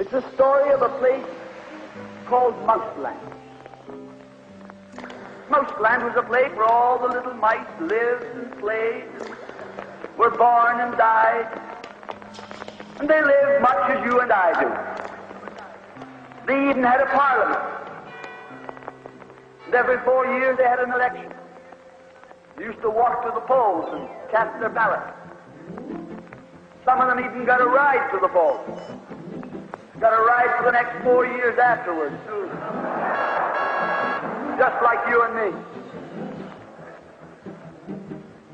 It's the story of a place called Mouseland. Mouseland was a place where all the little mice lived and played, and were born and died, and they lived much as you and I do. They even had a parliament. And every 4 years they had an election. They used to walk to the polls and cast their ballot. Some of them even got a ride to the polls. Got a ride for the next 4 years afterwards, too. Just like you and me.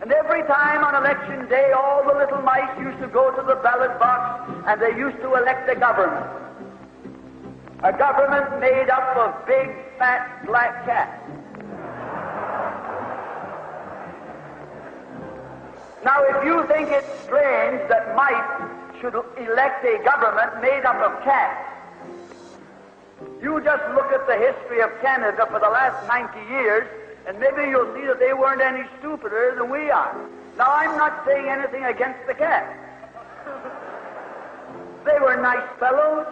And every time on election day, all the little mice used to go to the ballot box and they used to elect a government. A government made up of big, fat, black cats. Now, if you think it's strange that mice should elect a government made up of cats, you just look at the history of Canada for the last 90 years, and maybe you'll see that they weren't any stupider than we are. Now, I'm not saying anything against the cats. They were nice fellows.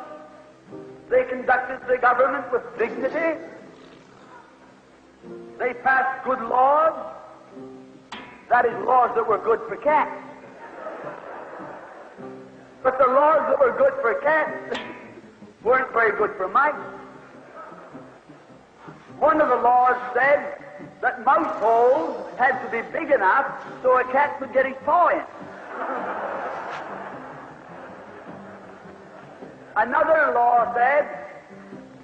They conducted the government with dignity. They passed good laws. That is, laws that were good for cats. But the laws that were good for cats weren't very good for mice. One of the laws said that mouse holes had to be big enough so a cat could get his paw in. Another law said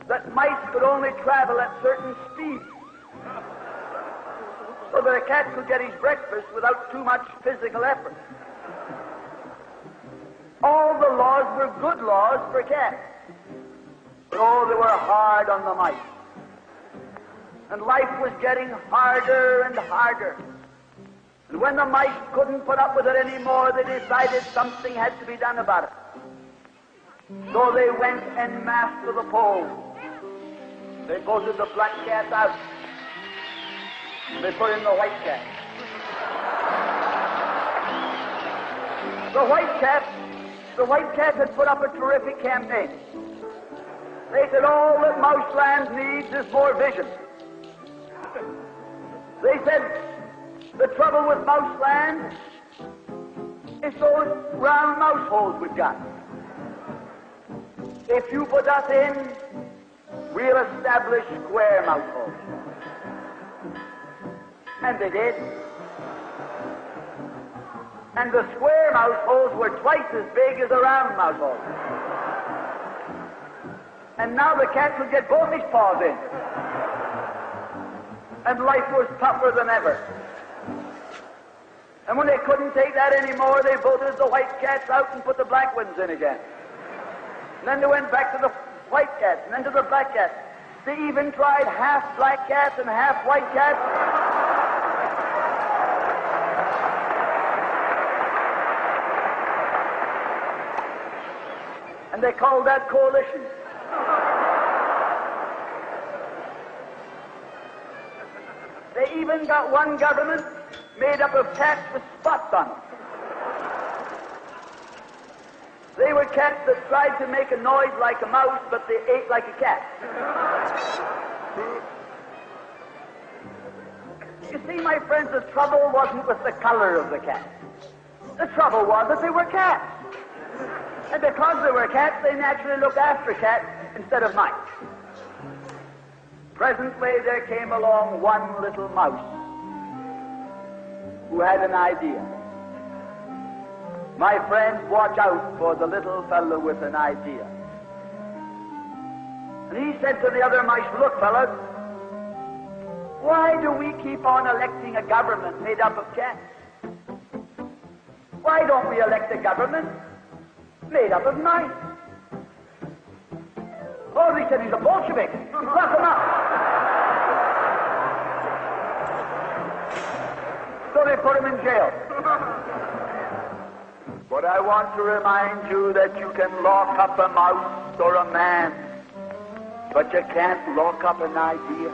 that mice could only travel at certain speeds so that a cat could get his breakfast without too much physical effort. All the laws were good laws for cats. But oh, they were hard on the mice. And life was getting harder and harder. And when the mice couldn't put up with it anymore, they decided something had to be done about it. So they went en masse to the polls. They voted the black cat out. They put in the white cat. The white cat had put up a terrific campaign. They said all that Mouseland needs is more vision. They said the trouble with Mouseland is those round mouse holes we've got. If you put us in, we'll establish square mouse holes. And they did. And the square mouse holes were twice as big as the round mouse holes. And now the cat could get both his paws in. And life was tougher than ever. And when they couldn't take that anymore, they voted the white cats out and put the black ones in again. And then they went back to the white cats, and then to the black cats. They even tried half black cats and half white cats. And they called that coalition. They even got one government made up of cats with spots on them. They were cats that tried to make a noise like a mouse, but they ate like a cat. You see, my friends, the trouble wasn't with the color of the cat. The trouble was that they were cats. And because they were cats, they naturally looked after cats instead of mice. Presently, there came along one little mouse who had an idea. My friends, watch out for the little fellow with an idea. And he said to the other mice, look, fellas, why do we keep on electing a government made up of cats? Why don't we elect a government made up of mice? Oh, they said he's a Bolshevik. Lock him up. So they put him in jail. But I want to remind you that you can lock up a mouse or a man, but you can't lock up an idea.